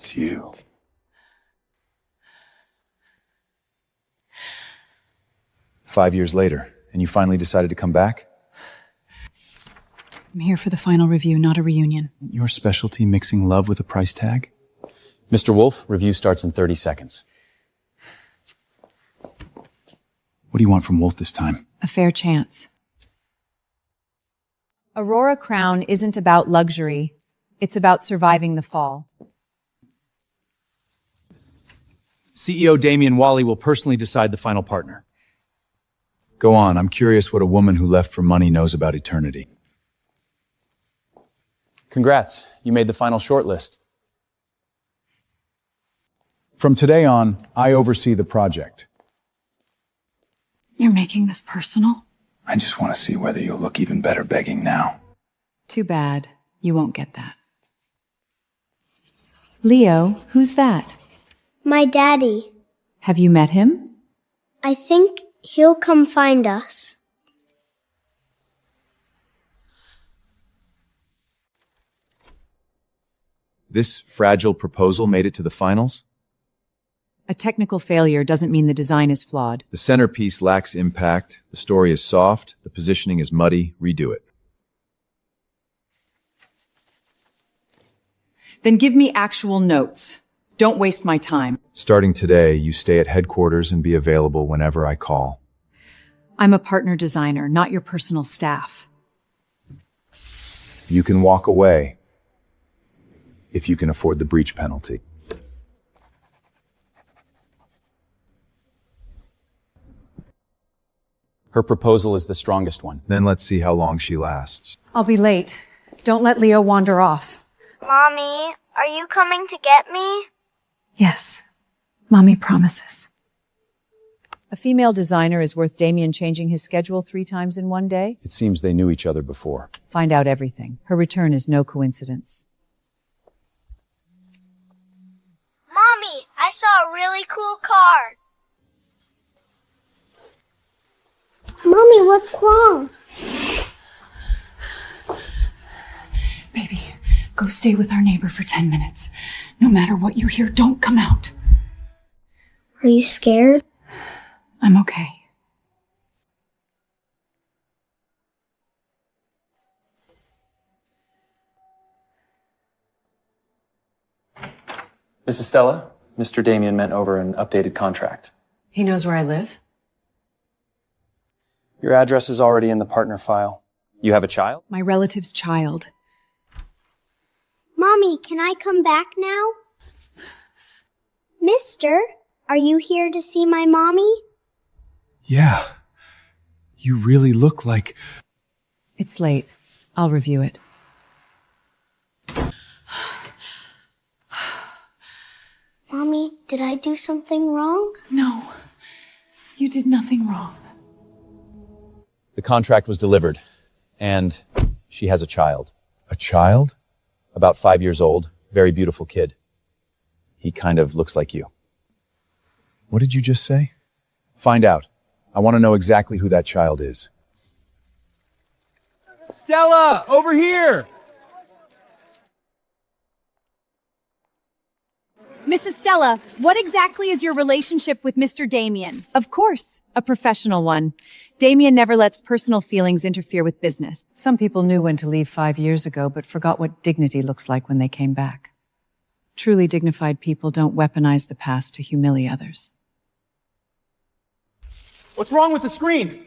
with you. "5 years later, and you finally decided to come back? I'm here for the final review, not a reunion. Your specialty mixing love with a price tag? Mr. Wolf, review starts in 30 seconds. What do you want from Wolf this time? A fair chance. Aurora Crown isn't about luxury. It's about surviving the fall. CEO Damian Wally will personally decide the final partner. Go on, I'm curious what a woman who left for money knows about eternity. Congrats, you made the final shortlist. From today on, I oversee the project. You're making this personal? I just want to see whether you'll look even better begging now. Too bad. You won't get that. Leo, who's that? My daddy. Have you met him? I think he'll come find us. This fragile proposal made it to the finals? A technical failure doesn't mean the design is flawed. The centerpiece lacks impact, the story is soft, the positioning is muddy, redo it. Then give me actual notes. Don't waste my time. Starting today, you stay at headquarters and be available whenever I call. I'm a partner designer, not your personal staff. You can walk away if you can afford the breach penalty. Her proposal is the strongest one. Then let's see how long she lasts. I'll be late. Don't let Leo wander off. Mommy, are you coming to get me? Yes. Mommy promises. A female designer is worth Damian changing his schedule 3 times in one day? It seems they knew each other before. Find out everything. Her return is no coincidence. Mommy, I saw a really cool car. Mommy, what's wrong? Baby, go stay with our neighbor for 10 minutes. No matter what you hear, don't come out. Are you scared? I'm okay. Mrs. Stella, Mr. Damian meant over an updated contract. He knows where I live? Your address is already in the partner file. You have a child? My relative's child. Mommy, can I come back now? Mister, are you here to see my mommy? Yeah. You really look like... It's late. I'll review it. Mommy, did I do something wrong? No. You did nothing wrong. The contract was delivered, and she has a child. A child? About 5 years old, very beautiful kid. He kind of looks like you. What did you just say? Find out. I want to know exactly who that child is. Stella, over here! Mrs. Stella, what exactly is your relationship with Mr. Damian? Of course, a professional one. Damian never lets personal feelings interfere with business. Some people knew when to leave 5 years ago, but forgot what dignity looks like when they came back. Truly dignified people don't weaponize the past to humiliate others. What's wrong with the screen?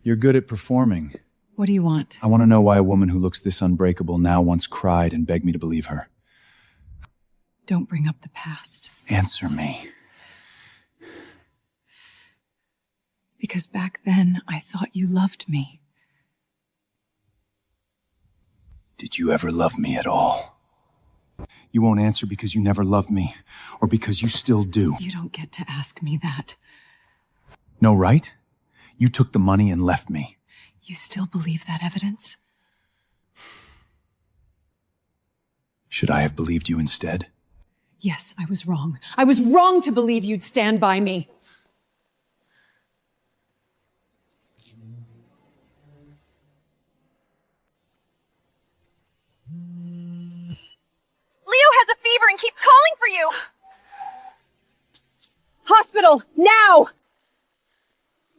You're good at performing. What do you want? I want to know why a woman who looks this unbreakable now once cried and begged me to believe her. Don't bring up the past. Answer me. Because back then, I thought you loved me. Did you ever love me at all? You won't answer because you never loved me, or because you still do. You don't get to ask me that. No, right? You took the money and left me. You still believe that evidence? Should I have believed you instead? Yes, I was wrong. I was wrong to believe you'd stand by me. for you! Hospital, now!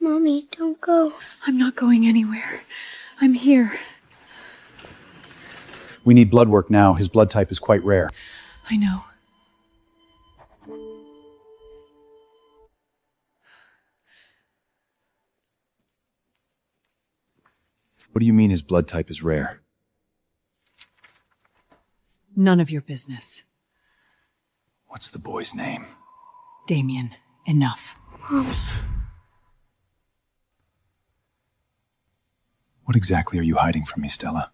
Mommy, don't go. I'm not going anywhere. I'm here. We need blood work now. His blood type is quite rare. I know. What do you mean his blood type is rare? None of your business. What's the boy's name? Damian, enough. What exactly are you hiding from me, Stella?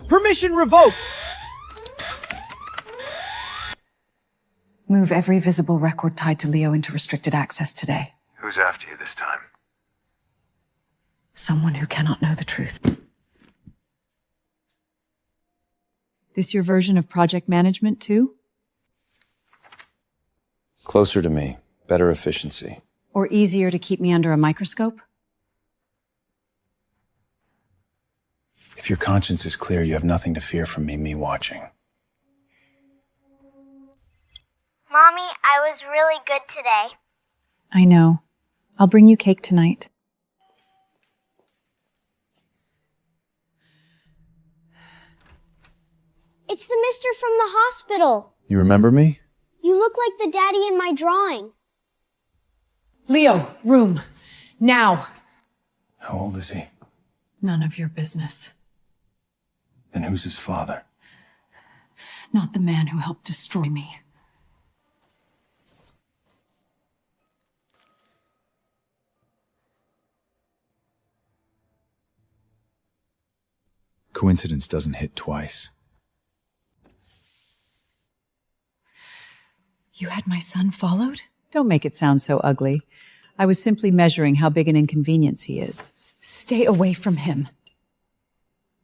Permission revoked! Move every visible record tied to Leo into restricted access today. Who's after you this time? Someone who cannot know the truth. This your version of project management, too? Closer to me. Better efficiency. Or easier to keep me under a microscope? If your conscience is clear, you have nothing to fear from me watching. Mommy, I was really good today. I know. I'll bring you cake tonight. It's the mister from the hospital. You remember me? You look like the daddy in my drawing. Leo, room. Now. How old is he? None of your business. Then who's his father? Not the man who helped destroy me. Coincidence doesn't hit twice. You had my son followed? Don't make it sound so ugly. I was simply measuring how big an inconvenience he is. Stay away from him.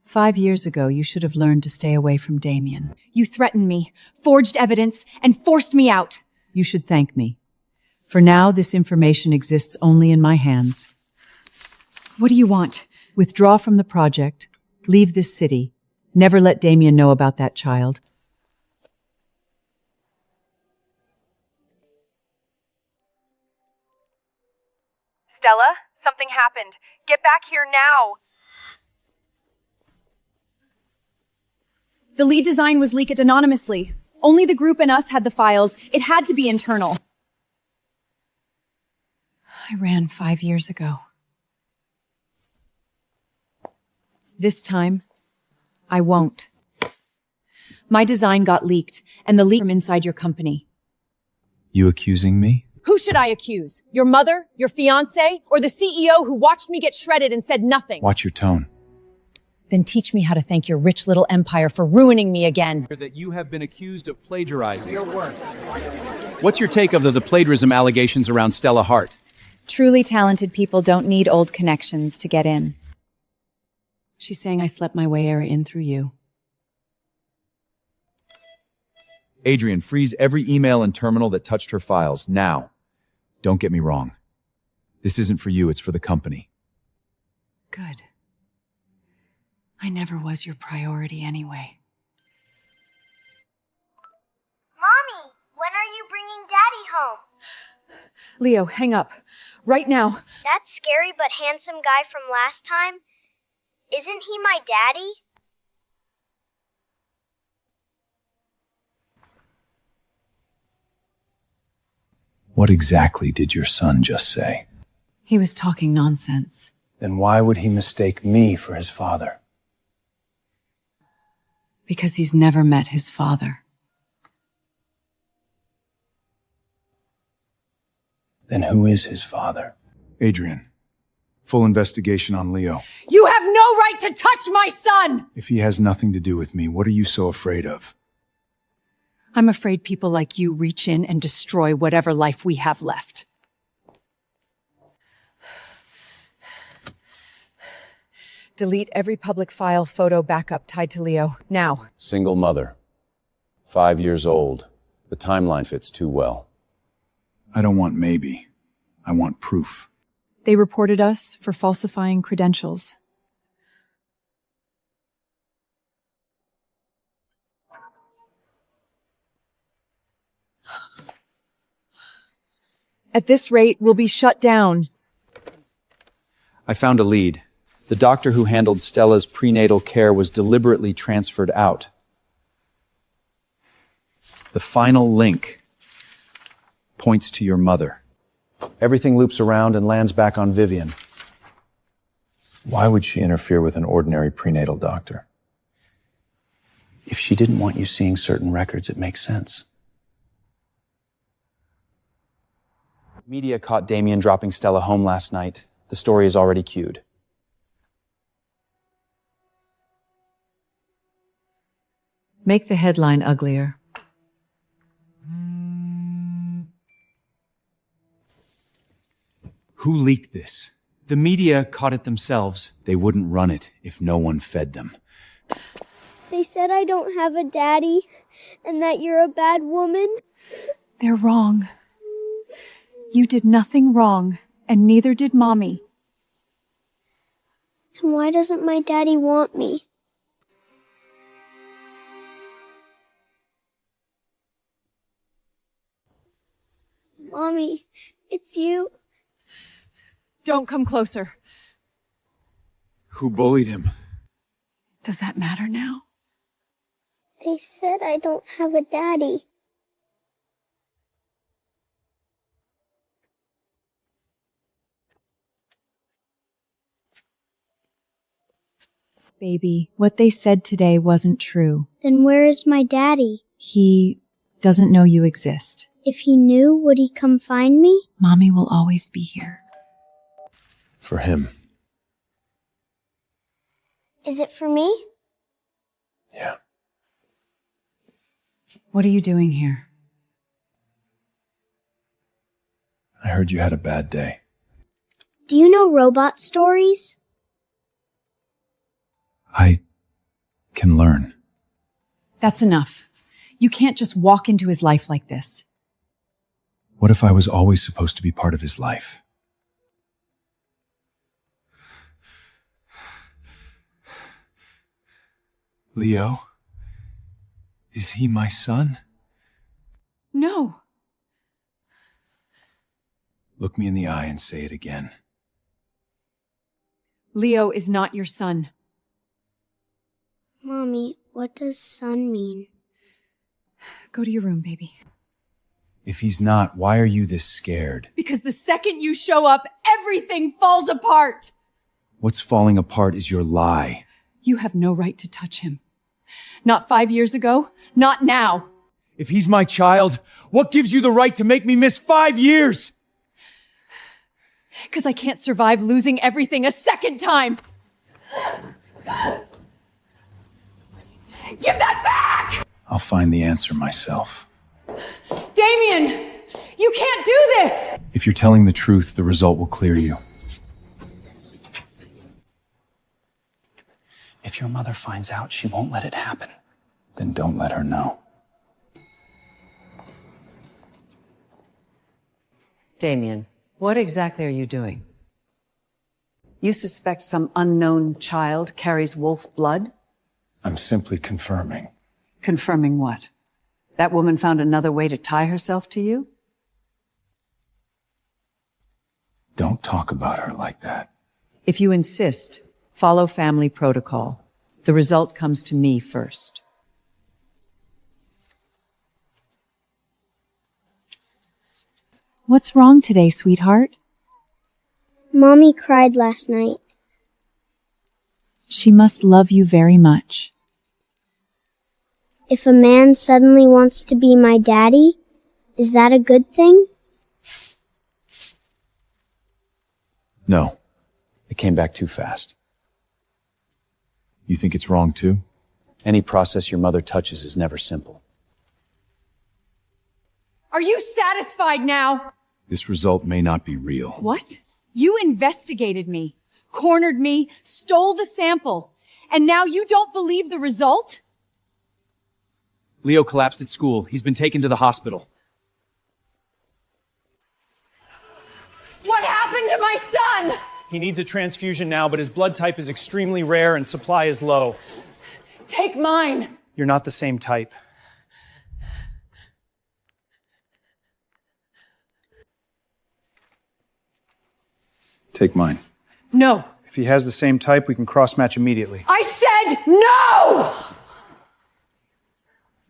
5 years ago, you should have learned to stay away from Damian. You threatened me, forged evidence, and forced me out. You should thank me. For now, this information exists only in my hands. What do you want? Withdraw from the project. Leave this city. Never let Damian know about that child. Stella, something happened. Get back here now. The lead design was leaked anonymously. Only the group and us had the files. It had to be internal. I ran 5 years ago. This time, I won't. My design got leaked, and the leak from inside your company. You accusing me? Who should I accuse? Your mother? Your fiancé? Or the CEO who watched me get shredded and said nothing? Watch your tone. Then teach me how to thank your rich little empire for ruining me again. That you have been accused of plagiarizing. Your work. What's your take of the plagiarism allegations around Stella Hart? Truly talented people don't need old connections to get in. She's saying I slept my way in through you. Adrian, freeze every email and terminal that touched her files, now. Don't get me wrong. This isn't for you, it's for the company. Good. I never was your priority anyway. Mommy, when are you bringing Daddy home? Leo, hang up. Right now. That scary but handsome guy from last time? Isn't he my daddy? What exactly did your son just say? He was talking nonsense. Then why would he mistake me for his father? Because he's never met his father. Then who is his father? Adrian, full investigation on Leo. You have no right to touch my son! If he has nothing to do with me, what are you so afraid of? I'm afraid people like you reach in and destroy whatever life we have left. Delete every public file, photo, backup tied to Leo, now. Single mother. 5 years old. The timeline fits too well. I don't want maybe. I want proof. They reported us for falsifying credentials. At this rate, we'll be shut down. I found a lead. The doctor who handled Stella's prenatal care was deliberately transferred out. The final link points to your mother. Everything loops around and lands back on Vivian. Why would she interfere with an ordinary prenatal doctor? If she didn't want you seeing certain records, it makes sense. Media caught Damian dropping Stella home last night. The story is already queued. Make the headline uglier. Who leaked this? The media caught it themselves. They wouldn't run it if no one fed them. They said I don't have a daddy and that you're a bad woman. They're wrong. You did nothing wrong, and neither did Mommy. Then why doesn't my daddy want me? Mommy, it's you. Don't come closer. Who bullied him? Does that matter now? They said I don't have a daddy. Baby, what they said today wasn't true. Then where is my daddy? He doesn't know you exist. If he knew, would he come find me? Mommy will always be here. For him. Is it for me? Yeah. What are you doing here? I heard you had a bad day. Do you know robot stories? I can learn. That's enough. You can't just walk into his life like this. What if I was always supposed to be part of his life? Leo? Is he my son? No. Look me in the eye and say it again. Leo is not your son. Mommy, what does son mean? Go to your room, baby. If he's not, why are you this scared? Because the second you show up, everything falls apart! What's falling apart is your lie. You have no right to touch him. Not 5 years ago, not now. If he's my child, what gives you the right to make me miss 5 years? Because I can't survive losing everything a second time! Give that back! I'll find the answer myself. Damian! You can't do this! If you're telling the truth, the result will clear you. If your mother finds out, she won't let it happen. Then don't let her know. Damian, what exactly are you doing? You suspect some unknown child carries wolf blood? I'm simply confirming. Confirming what? That woman found another way to tie herself to you? Don't talk about her like that. If you insist, follow family protocol. The result comes to me first. What's wrong today, sweetheart? Mommy cried last night. She must love you very much. If a man suddenly wants to be my daddy, is that a good thing? No. It came back too fast. You think it's wrong too? Any process your mother touches is never simple. Are you satisfied now? This result may not be real. What? You investigated me, cornered me, stole the sample, and now you don't believe the result? Leo collapsed at school. He's been taken to the hospital. What happened to my son? He needs a transfusion now, but his blood type is extremely rare and supply is low. Take mine. You're not the same type. Take mine. No. If he has the same type, we can cross-match immediately. I said no!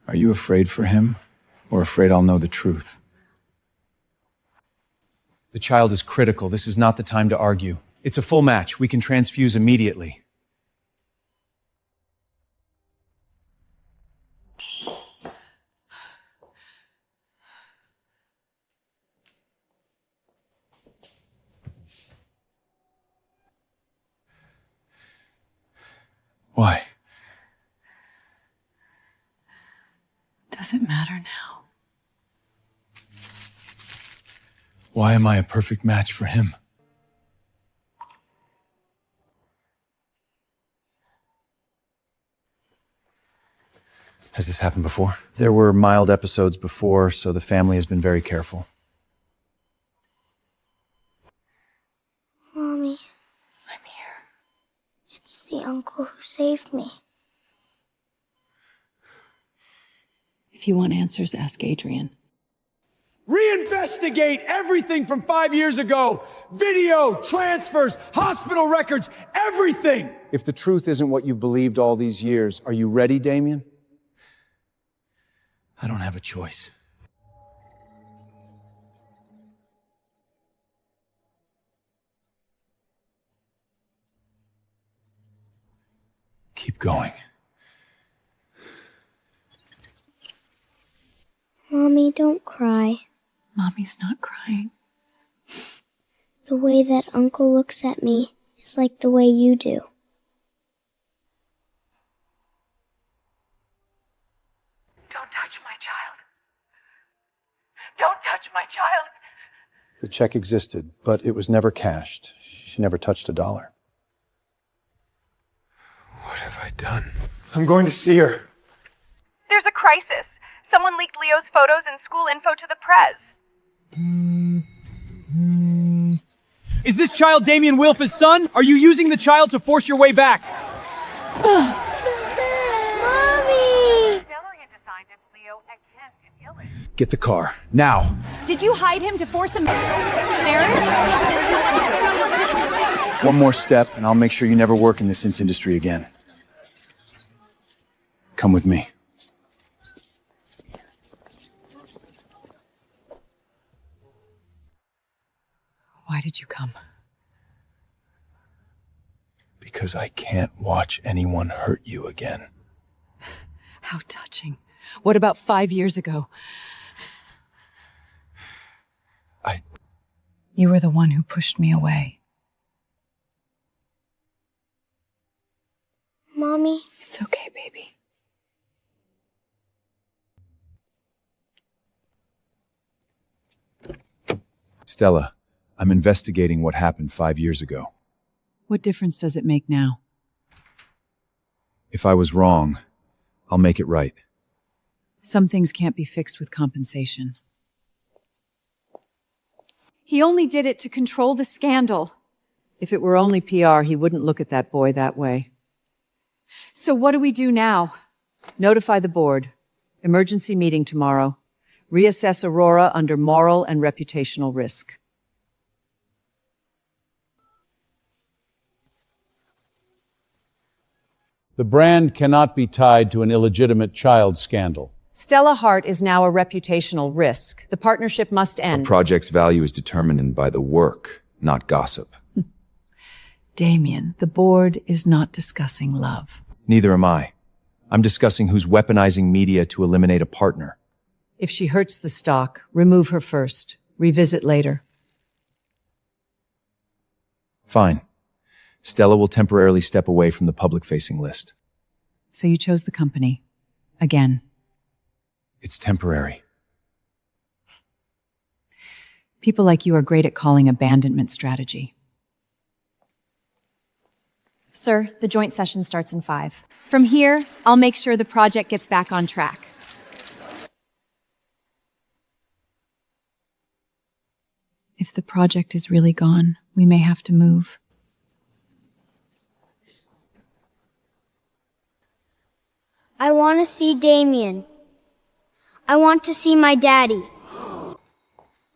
Are you afraid for him, or afraid I'll know the truth? The child is critical. This is not the time to argue. It's a full match. We can transfuse immediately. Why? Does it matter now? Why am I a perfect match for him? Has this happened before? There were mild episodes before, so the family has been very careful. Mommy. I'm here. It's the uncle who saved me. If you want answers, ask Adrian. Reinvestigate everything from 5 years ago. Video, transfers, hospital records, everything! If the truth isn't what you've believed all these years, are you ready, Damian? I don't have a choice. Keep going. Mommy, don't cry. Mommy's not crying. The way that Uncle looks at me is like the way you do. Don't touch my child. Don't touch my child. The check existed, but it was never cashed. She never touched $1. What have I done? I'm going to see her. There's a crisis. Someone leaked Leo's photos and school info to the press. Is this child Damian Wilf's son? Are you using the child to force your way back? Mommy! Get the car, now. Did you hide him to force a marriage? One more step, and I'll make sure you never work in this industry again. Come with me. Why did you come? Because I can't watch anyone hurt you again. How touching. What about 5 years ago? You were the one who pushed me away. Mommy? It's okay, baby. Stella, I'm investigating what happened 5 years ago. What difference does it make now? If I was wrong, I'll make it right. Some things can't be fixed with compensation. He only did it to control the scandal. If it were only PR, he wouldn't look at that boy that way. So what do we do now? Notify the board. Emergency meeting tomorrow. Reassess Aurora under moral and reputational risk. The brand cannot be tied to an illegitimate child scandal. Stella Hart is now a reputational risk. The partnership must end. A project's value is determined by the work, not gossip. Damian, the board is not discussing love. Neither am I. I'm discussing who's weaponizing media to eliminate a partner. If she hurts the stock, remove her first. Revisit later. Fine. Stella will temporarily step away from the public-facing list. So you chose the company. Again. It's temporary. People like you are great at calling abandonment strategy. Sir, the joint session starts in 5. From here, I'll make sure the project gets back on track. If the project is really gone, we may have to move. I want to see Damian. I want to see my daddy.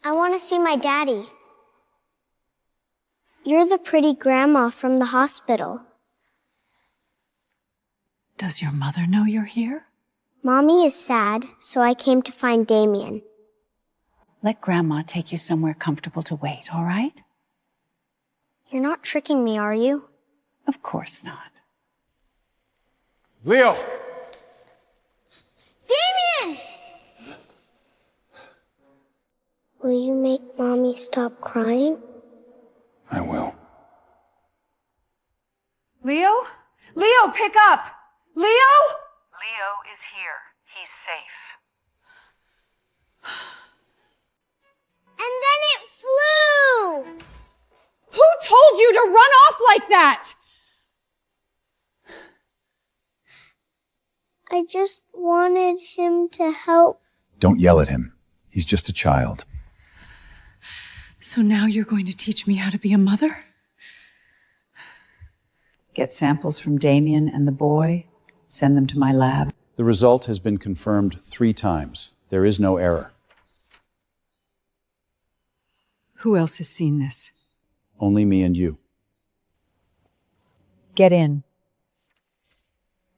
I want to see my daddy. You're the pretty grandma from the hospital. Does your mother know you're here? Mommy is sad, so I came to find Damian. Let Grandma take you somewhere comfortable to wait, all right? You're not tricking me, are you? Of course not. Leo! Damian! Will you make Mommy stop crying? I will. Leo? Leo, pick up! Leo? Leo is here. He's safe. And then it flew! Who told you to run off like that? I just wanted him to help. Don't yell at him. He's just a child. So now you're going to teach me how to be a mother? Get samples from Damian and the boy. Send them to my lab. The result has been confirmed 3 times. There is no error. Who else has seen this? Only me and you. Get in.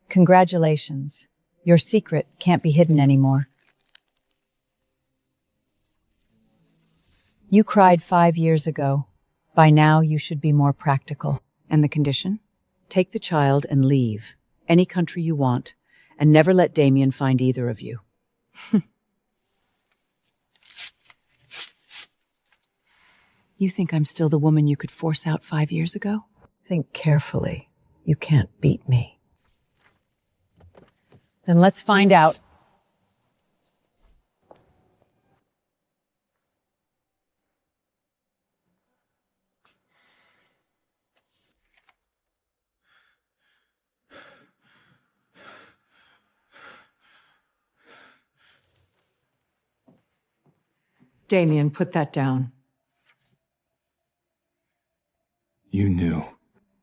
Congratulations. Your secret can't be hidden anymore. You cried 5 years ago. By now, you should be more practical. And the condition? Take the child and leave. Any country you want. And never let Damian find either of you. You think I'm still the woman you could force out 5 years ago? Think carefully. You can't beat me. Then let's find out. Damian, put that down. You knew.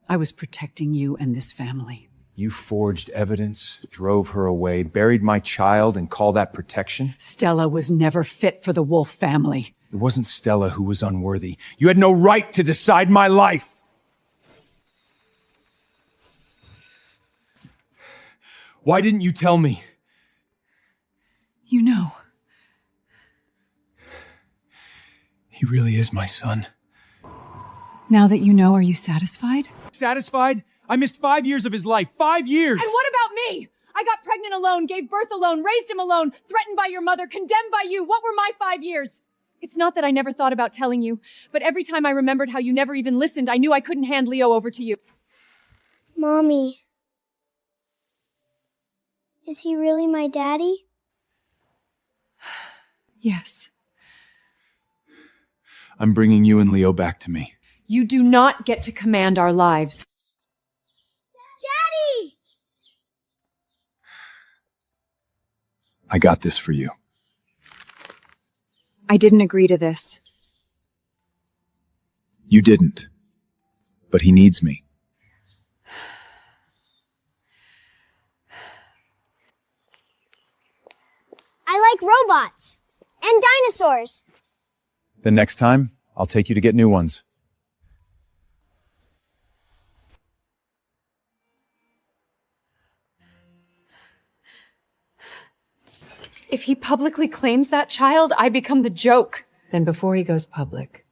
I was protecting you and this family. You forged evidence, drove her away, buried my child, and call that protection? Stella was never fit for the Wolf family. It wasn't Stella who was unworthy. You had no right to decide my life. Why didn't you tell me? You know. He really is my son. Now that you know, are you satisfied? Satisfied? I missed 5 years of his life. 5 years! And what about me? I got pregnant alone, gave birth alone, raised him alone, threatened by your mother, condemned by you. What were my 5 years? It's not that I never thought about telling you, but every time I remembered how you never even listened, I knew I couldn't hand Leo over to you. Mommy. Is he really my daddy? Yes. I'm bringing you and Leo back to me. You do not get to command our lives. Daddy! I got this for you. I didn't agree to this. You didn't. But he needs me. I like robots. And dinosaurs. Then next time, I'll take you to get new ones. If he publicly claims that child, I become the joke. Then before he goes public,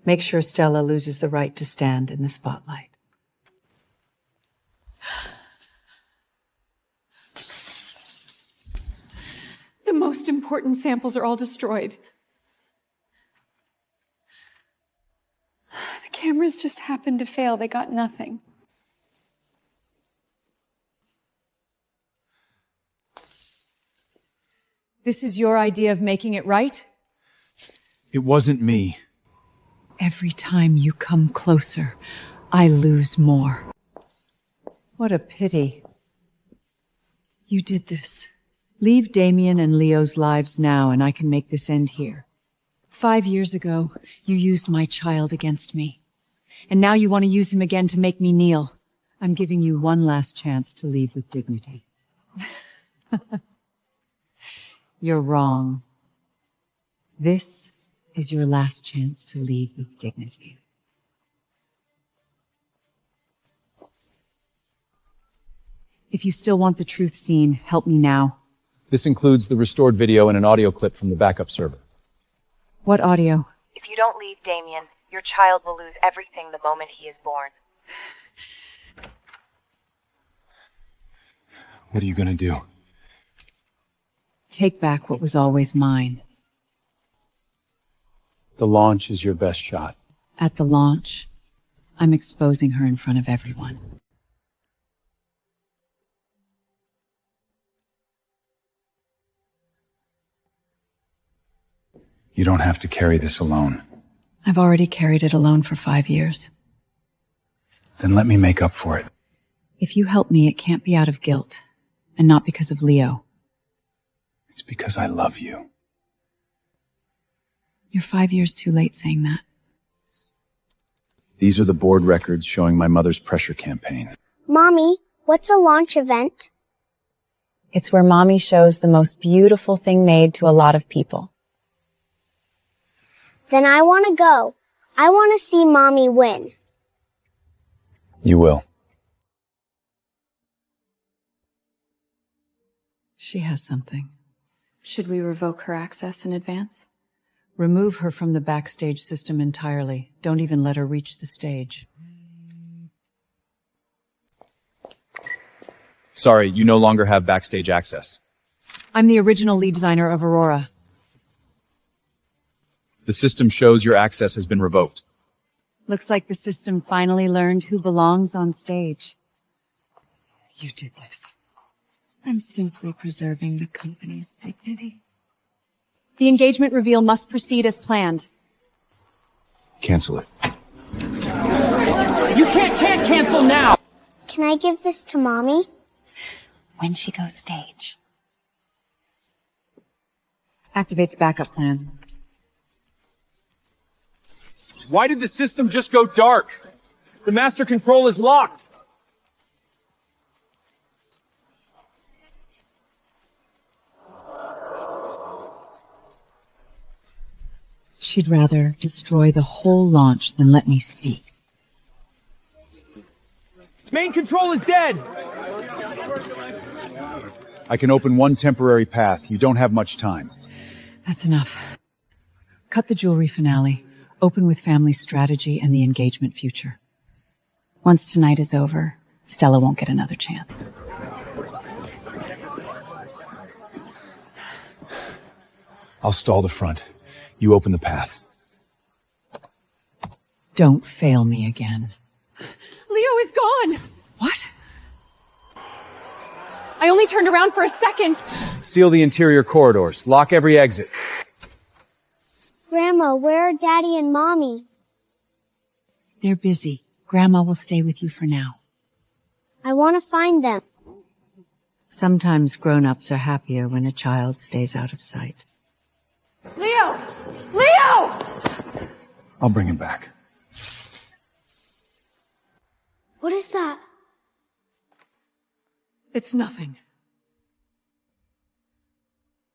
make sure Stella loses the right to stand in the spotlight. The most important samples are all destroyed. The cameras just happened to fail. They got nothing. This is your idea of making it right? It wasn't me. Every time you come closer, I lose more. What a pity. You did this. Leave Damian and Leo's lives now, and I can make this end here. 5 years ago, you used my child against me. And now you want to use him again to make me kneel. I'm giving you one last chance to leave with dignity. You're wrong. This is your last chance to leave with dignity. If you still want the truth seen, help me now. This includes the restored video and an audio clip from the backup server. What audio? If you don't leave, Damian, your child will lose everything the moment he is born. What are you gonna do? Take back what was always mine. The launch is your best shot. At the launch, I'm exposing her in front of everyone. You don't have to carry this alone. I've already carried it alone for 5 years. Then let me make up for it. If you help me, it can't be out of guilt, and not because of Leo. It's because I love you. You're 5 years too late saying that. These are the board records showing my mother's pressure campaign. Mommy, what's a launch event? It's where Mommy shows the most beautiful thing made to a lot of people. Then I want to go. I want to see Mommy win. You will. She has something. Should we revoke her access in advance? Remove her from the backstage system entirely. Don't even let her reach the stage. Sorry, you no longer have backstage access. I'm the original lead designer of Aurora. The system shows your access has been revoked. Looks like the system finally learned who belongs on stage. You did this. I'm simply preserving the company's dignity. The engagement reveal must proceed as planned. Cancel it. You can't cancel now! Can I give this to Mommy? When she goes stage. Activate the backup plan. Why did the system just go dark? The master control is locked. She'd rather destroy the whole launch than let me speak. Main control is dead! I can open one temporary path. You don't have much time. That's enough. Cut the jewelry finale. Open with family strategy and the engagement future. Once tonight is over, Stella won't get another chance. I'll stall the front. You open the path. Don't fail me again. Leo is gone! What? I only turned around for a second. Seal the interior corridors. Lock every exit. Grandma, where are Daddy and Mommy? They're busy. Grandma will stay with you for now. I want to find them. Sometimes grown-ups are happier when a child stays out of sight. Leo! Leo! I'll bring him back. What is that? It's nothing.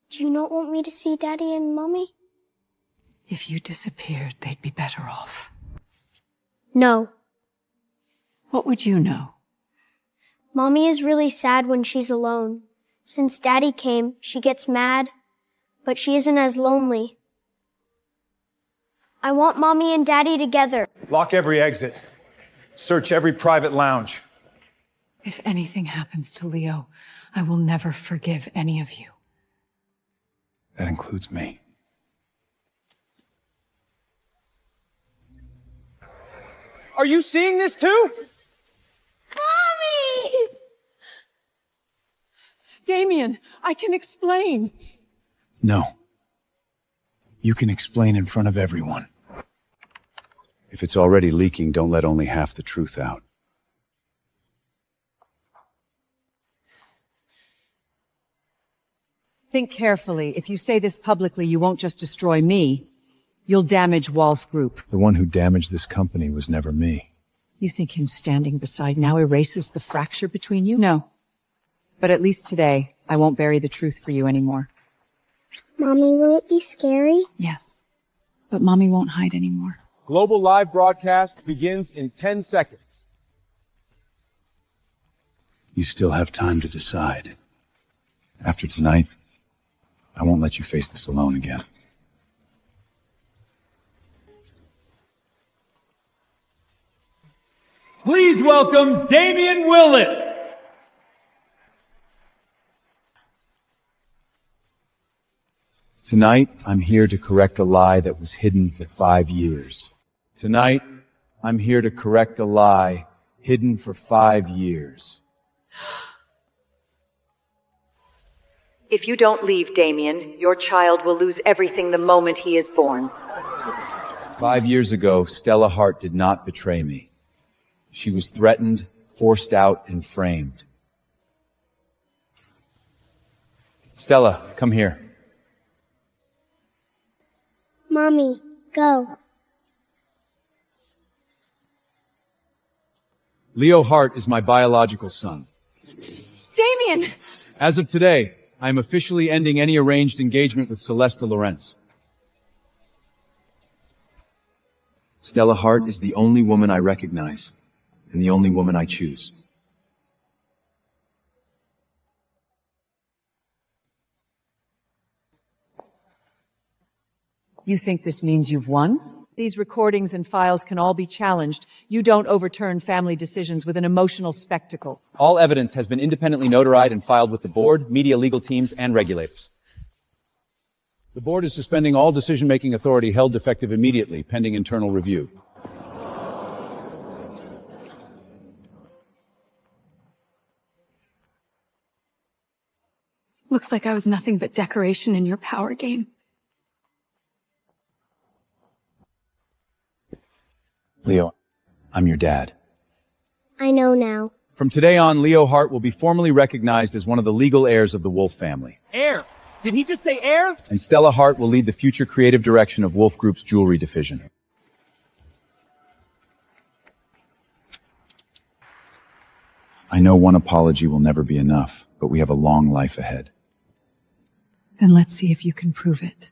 Do you not want me to see Daddy and Mommy? If you disappeared, they'd be better off. No. What would you know? Mommy is really sad when she's alone. Since Daddy came, she gets mad, but she isn't as lonely. I want Mommy and Daddy together. Lock every exit. Search every private lounge. If anything happens to Leo, I will never forgive any of you. That includes me. Are you seeing this too? Mommy! Damian, I can explain. No. You can explain in front of everyone. If it's already leaking, don't let only half the truth out. Think carefully. If you say this publicly, you won't just destroy me. You'll damage Wolf Group. The one who damaged this company was never me. You think him standing beside now erases the fracture between you? No. But at least today, I won't bury the truth for you anymore. Mommy, will it be scary? Yes. But Mommy won't hide anymore. Global live broadcast begins in 10 seconds. You still have time to decide. After tonight, I won't let you face this alone again. Please welcome Damian Willett. Tonight, I'm here to correct a lie that was hidden for 5 years. Tonight, I'm here to correct a lie hidden for 5 years. If you don't leave, Damian, your child will lose everything the moment he is born. 5 years ago, Stella Hart did not betray me. She was threatened, forced out, and framed. Stella, come here. Mommy, go. Leo Hart is my biological son. Damian! As of today, I am officially ending any arranged engagement with Celeste Lorenz. Stella Hart is the only woman I recognize, and the only woman I choose. You think this means you've won? These recordings and files can all be challenged. You don't overturn family decisions with an emotional spectacle. All evidence has been independently notarized and filed with the board, media legal teams, and regulators. The board is suspending all decision-making authority held effective immediately, pending internal review. Looks like I was nothing but decoration in your power game. Leo, I'm your dad. I know now. From today on, Leo Hart will be formally recognized as one of the legal heirs of the Wolf family. Heir. Did he just say heir? And Stella Hart will lead the future creative direction of Wolf Group's jewelry division. I know one apology will never be enough, but we have a long life ahead. Then let's see if you can prove it.